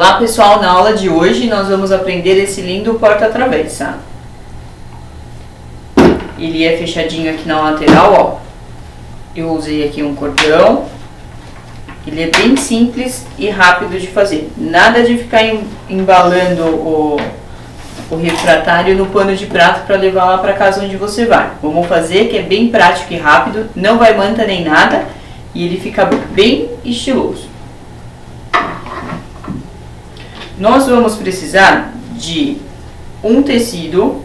Olá pessoal, na aula de hoje nós vamos aprender esse lindo porta-travessa. Ele é fechadinho aqui na lateral, ó. Eu usei aqui um cordão. Ele é bem simples e rápido de fazer. Nada de ficar embalando o refratário no pano de prato para levar lá para casa onde você vai. Vamos fazer que é bem prático e rápido, não vai manta nem nada e ele fica bem estiloso. Nós vamos precisar de um tecido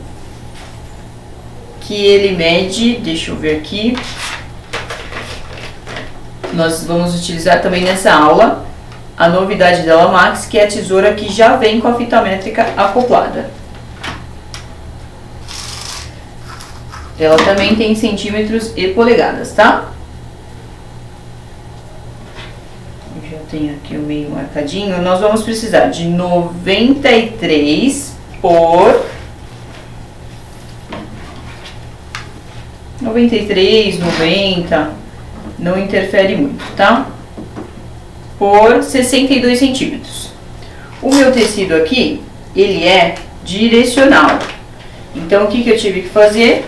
que ele mede, deixa eu ver aqui, nós vamos utilizar também nessa aula a novidade da Lamax, que é a tesoura que já vem com a fita métrica acoplada. Ela também tem centímetros e polegadas, tá? Eu já tenho aqui o meio marcadinho. Nós vamos precisar de 93 por 93, 90, não interfere muito, tá? Por 62 centímetros. O meu tecido aqui, ele é direcional. Então, o que eu tive que fazer?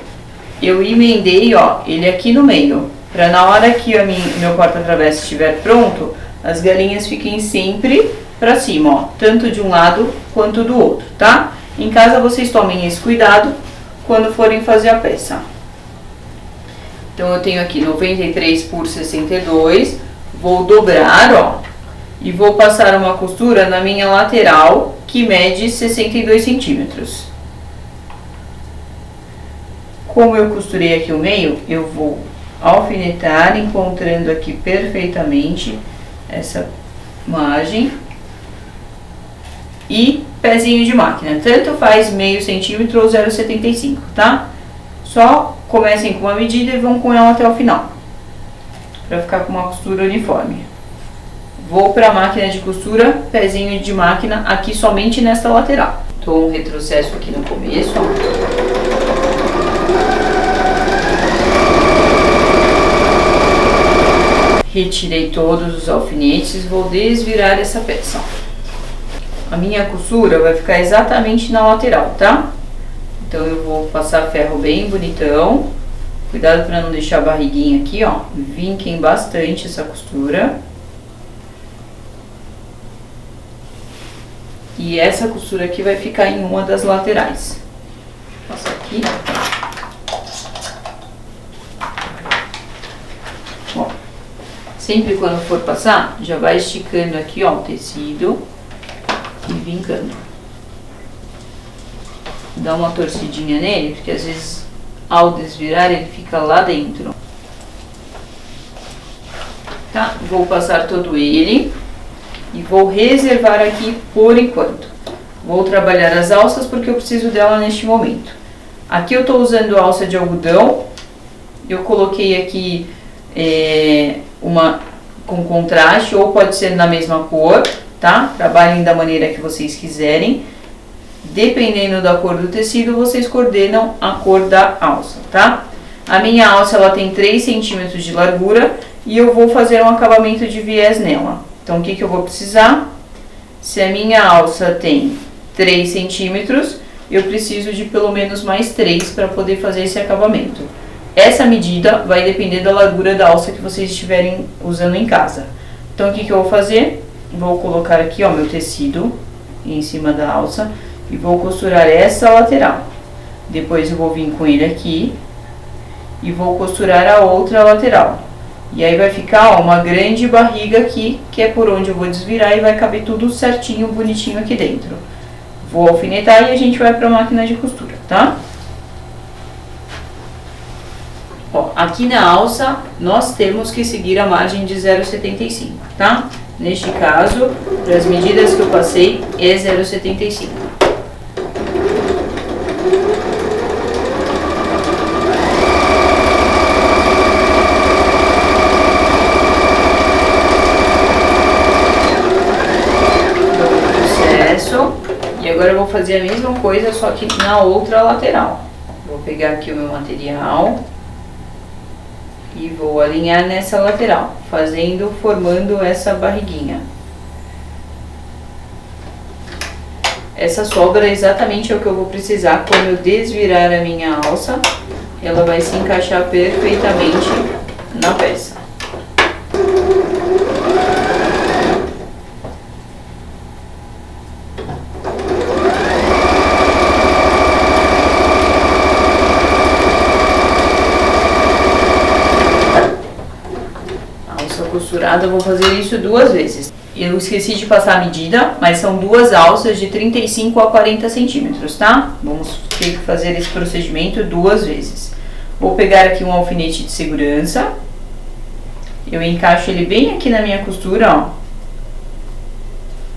Eu emendei, ó, ele aqui no meio, para na hora que meu porta-travessa estiver pronto, as galinhas fiquem sempre para cima, ó, tanto de um lado quanto do outro, tá? Em casa vocês tomem esse cuidado quando forem fazer a peça. Então eu tenho aqui 93 por 62, vou dobrar, ó, e vou passar uma costura na minha lateral que mede 62 centímetros. Como eu costurei aqui o meio, eu vou alfinetar, encontrando aqui perfeitamente essa margem. E pezinho de máquina, tanto faz meio centímetro ou 0,75, tá? Só comecem com uma medida e vão com ela até o final, para ficar com uma costura uniforme. Vou para a máquina de costura, pezinho de máquina aqui somente nesta lateral. Dou um retrocesso aqui no começo, ó. Retirei todos os alfinetes, vou desvirar essa peça, ó. A minha costura vai ficar exatamente na lateral, tá? Então eu vou passar ferro bem bonitão. Cuidado para não deixar a barriguinha aqui, ó. Vinquem bastante essa costura. E essa costura aqui vai ficar em uma das laterais. Passa aqui. Ó. Sempre quando for passar, já vai esticando aqui, ó, o tecido e vincando. Dá uma torcidinha nele, porque às vezes ao desvirar ele fica lá dentro. Tá? Vou passar todo ele e vou reservar aqui por enquanto. Vou trabalhar as alças porque eu preciso dela neste momento. Aqui eu tô usando alça de algodão. Eu coloquei aqui uma com contraste, ou pode ser na mesma cor, tá? Trabalhem da maneira que vocês quiserem. Dependendo da cor do tecido, vocês coordenam a cor da alça, tá? A minha alça, ela tem 3 centímetros de largura e eu vou fazer um acabamento de viés nela. Então, o que eu vou precisar? Se a minha alça tem 3 centímetros, eu preciso de pelo menos mais 3 para poder fazer esse acabamento. Essa medida vai depender da largura da alça que vocês estiverem usando em casa. Então, o que eu vou fazer? Vou colocar aqui, ó, meu tecido em cima da alça e vou costurar essa lateral. Depois eu vou vir com ele aqui e vou costurar a outra lateral. E aí vai ficar, ó, uma grande barriga aqui, que é por onde eu vou desvirar e vai caber tudo certinho, bonitinho aqui dentro. Vou alfinetar e a gente vai para a máquina de costura, tá? Ó, aqui na alça nós temos que seguir a margem de 0,75, tá? Neste caso, para as medidas que eu passei, é 0,75. E agora eu vou fazer a mesma coisa, só que na outra lateral. Vou pegar aqui o meu material e vou alinhar nessa lateral, formando essa barriguinha. Essa sobra é exatamente o que eu vou precisar quando eu desvirar a minha alça. Ela vai se encaixar perfeitamente na peça. Alça costurada, eu vou fazer isso 2 vezes. Eu esqueci de passar a medida, mas são 2 alças de 35 a 40 centímetros, tá? Vamos ter que fazer esse procedimento 2 vezes. Vou pegar aqui um alfinete de segurança. Eu encaixo ele bem aqui na minha costura, ó.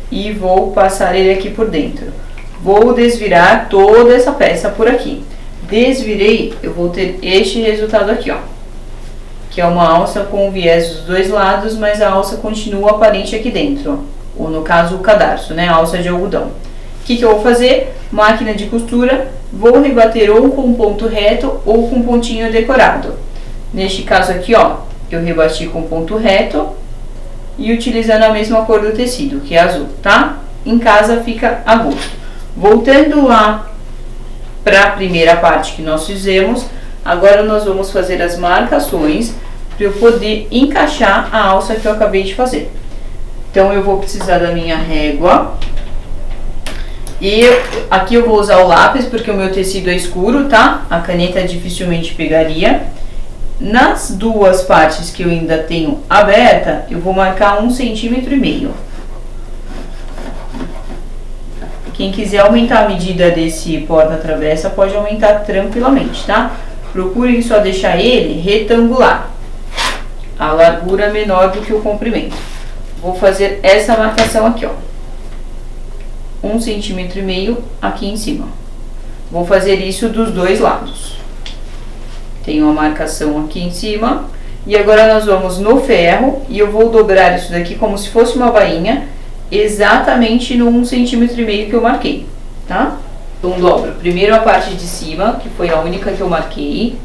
E vou passar ele aqui por dentro. Vou desvirar toda essa peça por aqui. Desvirei, eu vou ter este resultado aqui, ó. Que é uma alça com viés dos 2 lados, mas a alça continua aparente aqui dentro, ó. Ou no caso o cadarço, né, a alça de algodão. O que eu vou fazer? Máquina de costura, vou rebater ou com ponto reto ou com pontinho decorado. Neste caso aqui, ó, eu rebati com ponto reto e utilizando a mesma cor do tecido, que é azul, tá? Em casa fica a gosto. Voltando lá para a primeira parte que nós fizemos, agora nós vamos fazer as marcações para eu poder encaixar a alça que eu acabei de fazer. Então, eu vou precisar da minha régua. E aqui eu vou usar o lápis, porque o meu tecido é escuro, tá? A caneta dificilmente pegaria. Nas 2 partes que eu ainda tenho aberta, eu vou marcar 1,5 cm. Quem quiser aumentar a medida desse porta-travessa, pode aumentar tranquilamente, tá? Procurem só deixar ele retangular, a largura menor do que o comprimento. Vou fazer essa marcação aqui, ó, 1,5 cm aqui em cima. Vou fazer isso dos 2 lados. Tenho a marcação aqui em cima. E agora nós vamos no ferro e eu vou dobrar isso daqui como se fosse uma bainha, exatamente no 1,5 cm que eu marquei, tá? Então, dobro primeiro a parte de cima, que foi a única que eu marquei,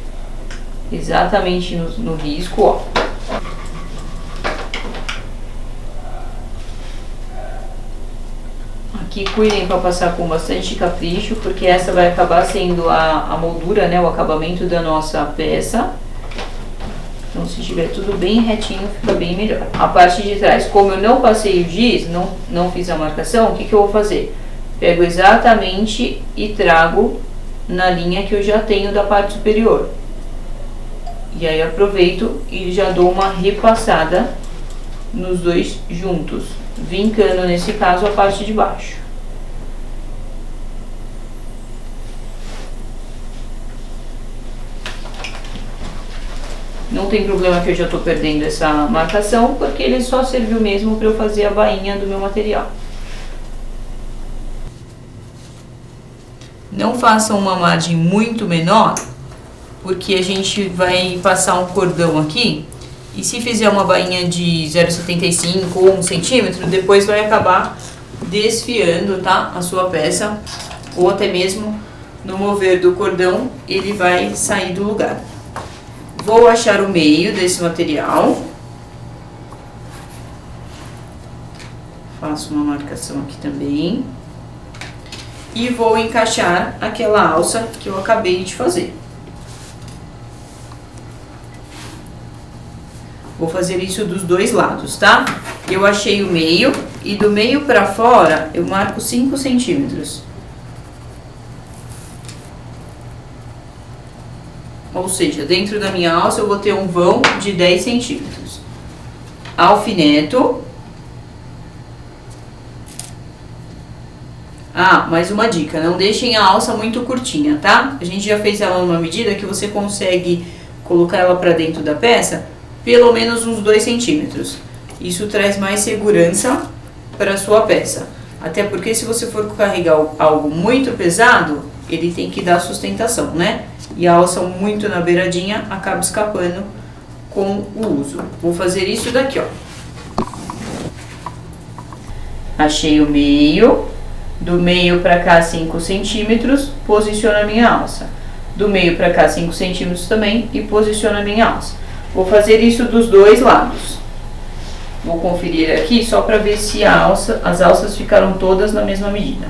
exatamente no risco, ó. Aqui cuidem para passar com bastante capricho, porque essa vai acabar sendo a moldura, né, o acabamento da nossa peça. Então, se tiver tudo bem retinho, fica bem melhor. A parte de trás, como eu não passei o giz, não fiz a marcação, o que eu vou fazer? Pego exatamente e trago na linha que eu já tenho da parte superior. E aí aproveito e já dou uma repassada nos 2 juntos, vincando nesse caso a parte de baixo. Não tem problema que eu já estou perdendo essa marcação, porque ele só serviu mesmo para eu fazer a bainha do meu material. Não façam uma margem muito menor, porque a gente vai passar um cordão aqui, e se fizer uma bainha de 0,75 ou 1 centímetro, depois vai acabar desfiando, tá, a sua peça, ou até mesmo no mover do cordão, ele vai sair do lugar. Vou achar o meio desse material. Faço uma marcação aqui também. E vou encaixar aquela alça que eu acabei de fazer. Vou fazer isso dos 2 lados, tá? Eu achei o meio e do meio pra fora eu marco 5 centímetros. Ou seja, dentro da minha alça eu vou ter um vão de 10 centímetros. Alfineto. Ah, mais uma dica, não deixem a alça muito curtinha, tá? A gente já fez ela numa medida que você consegue colocar ela pra dentro da peça, pelo menos uns 2 centímetros. Isso traz mais segurança para a sua peça. Até porque se você for carregar algo muito pesado, ele tem que dar sustentação, né? E a alça muito na beiradinha acaba escapando com o uso. Vou fazer isso daqui, ó. Achei o meio. Do meio pra cá 5 centímetros, posiciono a minha alça. Do meio pra cá 5 centímetros também e posiciono a minha alça. Vou fazer isso dos 2 lados. Vou conferir aqui só para ver se as alças ficaram todas na mesma medida.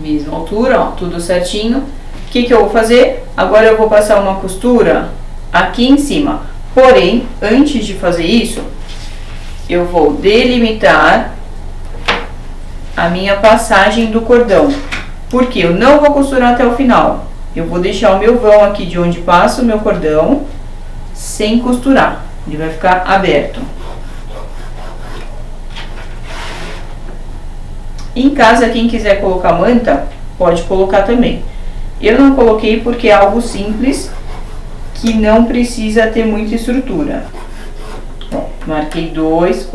Mesma altura, ó, tudo certinho. O que eu vou fazer? Agora eu vou passar uma costura aqui em cima. Porém, antes de fazer isso, eu vou delimitar a minha passagem do cordão. Porque eu não vou costurar até o final. Eu vou deixar o meu vão aqui de onde passa o meu cordão sem costurar. Ele vai ficar aberto. Em casa, quem quiser colocar manta, pode colocar também. Eu não coloquei porque é algo simples, que não precisa ter muita estrutura. Ó, marquei 2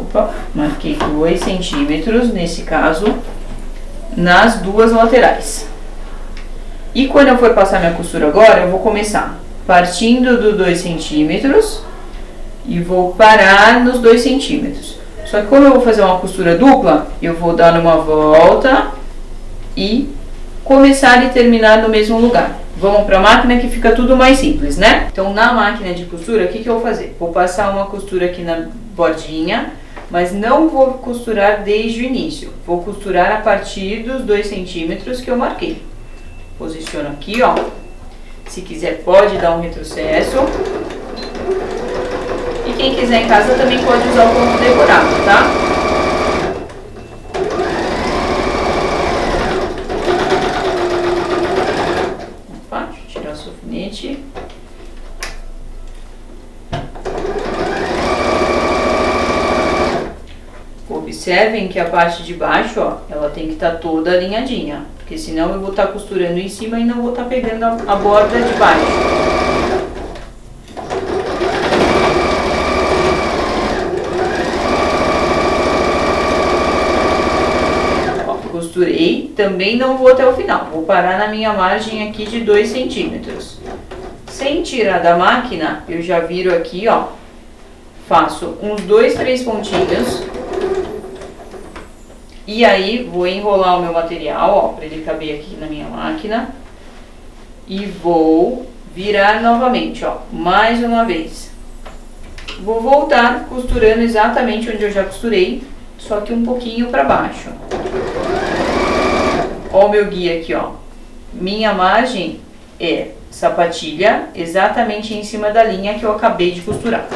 centímetros, nesse caso, nas duas laterais. E quando eu for passar minha costura agora, eu vou começar partindo do 2 centímetros e vou parar nos 2 centímetros. Só que como eu vou fazer uma costura dupla, eu vou dar uma volta e começar e terminar no mesmo lugar. Vamos para a máquina que fica tudo mais simples, né? Então, na máquina de costura, o que eu vou fazer? Vou passar uma costura aqui na bordinha, mas não vou costurar desde o início. Vou costurar a partir dos 2 centímetros que eu marquei. Posiciono aqui, ó. Se quiser, pode dar um retrocesso. E quem quiser em casa também pode usar o ponto decorado, tá? Opa, deixa eu tirar o alfinete. Observem que a parte de baixo, ó, ela tem que estar toda alinhadinha, porque senão eu vou estar costurando em cima e não vou estar pegando a borda de baixo. Ó, costurei, também não vou até o final, vou parar na minha margem aqui de 2 centímetros. Sem tirar da máquina, eu já viro aqui, ó, faço uns 2, 3 pontinhos. E aí, vou enrolar o meu material, ó, para ele caber aqui na minha máquina. E vou virar novamente, ó, mais uma vez. Vou voltar costurando exatamente onde eu já costurei, só que um pouquinho para baixo. Ó o meu guia aqui, ó. Minha margem é sapatilha exatamente em cima da linha que eu acabei de costurar.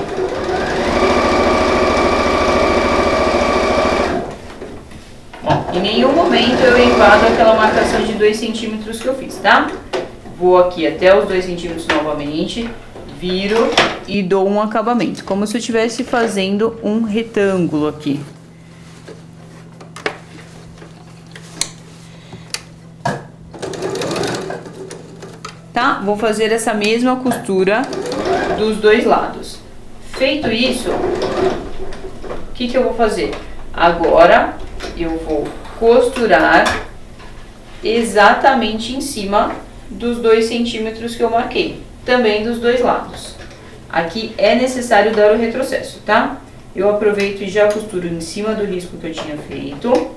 Em nenhum momento eu invado aquela marcação de 2 centímetros que eu fiz, tá? Vou aqui até os 2 centímetros novamente, viro e dou um acabamento, como se eu estivesse fazendo um retângulo aqui. Tá? Vou fazer essa mesma costura dos dois lados. Feito isso, o que eu vou fazer? Agora eu vou costurar exatamente em cima dos 2 centímetros que eu marquei, também dos dois lados. Aqui é necessário dar o retrocesso, tá? Eu aproveito e já costuro em cima do risco que eu tinha feito,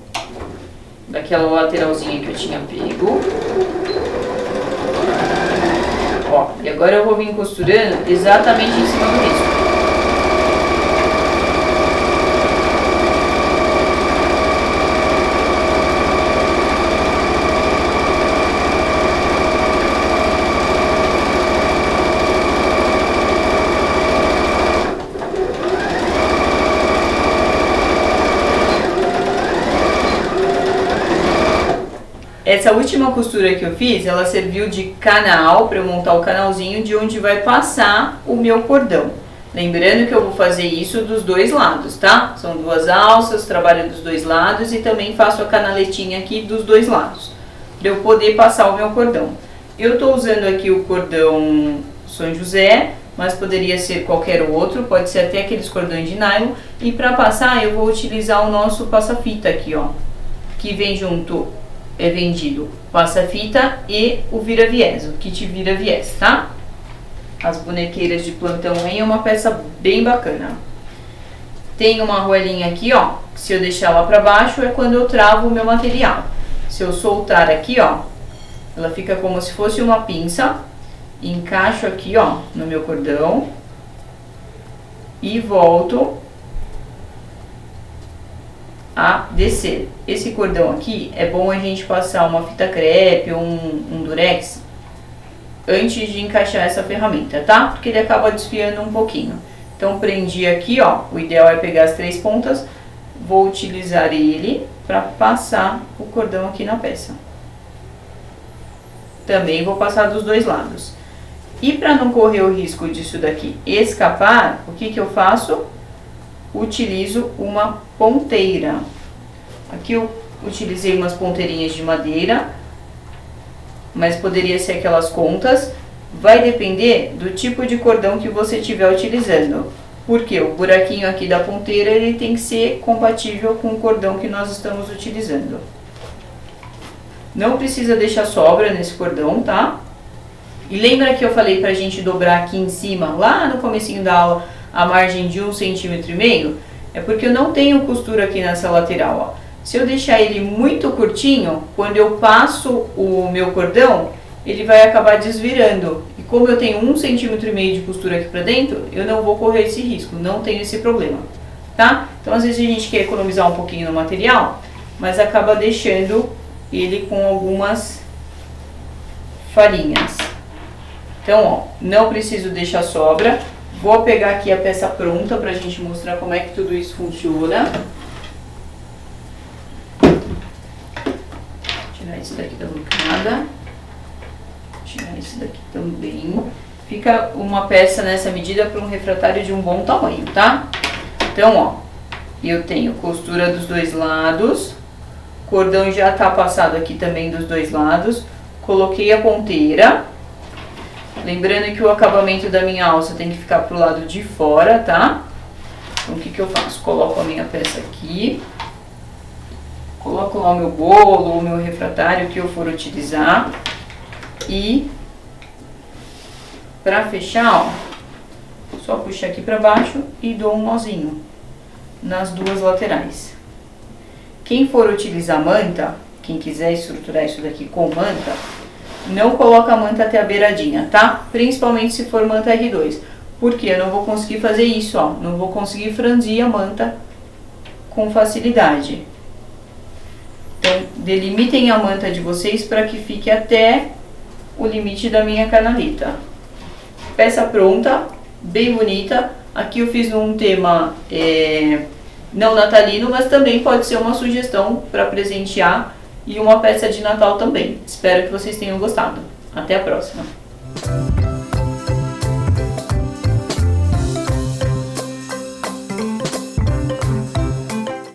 daquela lateralzinha que eu tinha pego. Ó, e agora eu vou vir costurando exatamente em cima do risco. Essa última costura que eu fiz, ela serviu de canal para eu montar o canalzinho de onde vai passar o meu cordão. Lembrando que eu vou fazer isso dos dois lados, tá? São duas alças, trabalho dos dois lados e também faço a canaletinha aqui dos dois lados, para eu poder passar o meu cordão. Eu tô usando aqui o cordão São José, mas poderia ser qualquer outro, pode ser até aqueles cordões de nylon. E para passar eu vou utilizar o nosso passa-fita aqui, ó, que vem junto. É vendido passa-fita e o vira-viés, o kit vira-viés, tá? As bonequeiras de plantão aí é uma peça bem bacana. Tem uma argolinha aqui, ó, que se eu deixar lá pra baixo é quando eu travo o meu material. Se eu soltar aqui, ó, ela fica como se fosse uma pinça. Encaixo aqui, ó, no meu cordão e volto a descer. Esse cordão aqui é bom a gente passar uma fita crepe ou um durex antes de encaixar essa ferramenta, tá? Porque ele acaba desfiando um pouquinho. Então prendi aqui, ó, o ideal é pegar as 3 pontas, vou utilizar ele para passar o cordão aqui na peça. Também vou passar dos 2 lados. E para não correr o risco disso daqui escapar, o que eu faço? Utilizo uma ponteira. Aqui eu utilizei umas ponteirinhas de madeira, mas poderia ser aquelas contas. Vai depender do tipo de cordão que você estiver utilizando. Porque o buraquinho aqui da ponteira ele tem que ser compatível com o cordão que nós estamos utilizando. Não precisa deixar sobra nesse cordão, tá? E lembra que eu falei pra gente dobrar aqui em cima, lá no comecinho da aula, a margem de 1,5 cm? É porque eu não tenho costura aqui nessa lateral, ó. Se eu deixar ele muito curtinho, quando eu passo o meu cordão, ele vai acabar desvirando. E como eu tenho 1,5 cm de costura aqui pra dentro, eu não vou correr esse risco, não tenho esse problema, tá? Então às vezes a gente quer economizar um pouquinho no material, mas acaba deixando ele com algumas farinhas. Então, ó, não preciso deixar sobra. Vou pegar aqui a peça pronta pra gente mostrar como é que tudo isso funciona. Tirar esse daqui da bancada. Tirar esse daqui também. Fica uma peça nessa medida para um refratário de um bom tamanho, tá? Então, ó, eu tenho costura dos 2 lados. Cordão já tá passado aqui também dos 2 lados. Coloquei a ponteira. Lembrando que o acabamento da minha alça tem que ficar pro lado de fora, tá? Então, o que eu faço? Coloco a minha peça aqui. Coloco lá o meu bolo, o meu refratário que eu for utilizar. E, pra fechar, ó, só puxar aqui pra baixo e dou um nozinho nas 2 laterais. Quem for utilizar manta, quem quiser estruturar isso daqui com manta, não coloca a manta até a beiradinha, tá? Principalmente se for manta R2. Porque eu não vou conseguir fazer isso, ó. Não vou conseguir franzir a manta com facilidade. Então, delimitem a manta de vocês para que fique até o limite da minha canaleta. Peça pronta, bem bonita. Aqui eu fiz num tema não natalino, mas também pode ser uma sugestão para presentear e uma peça de Natal também. Espero que vocês tenham gostado. Até a próxima!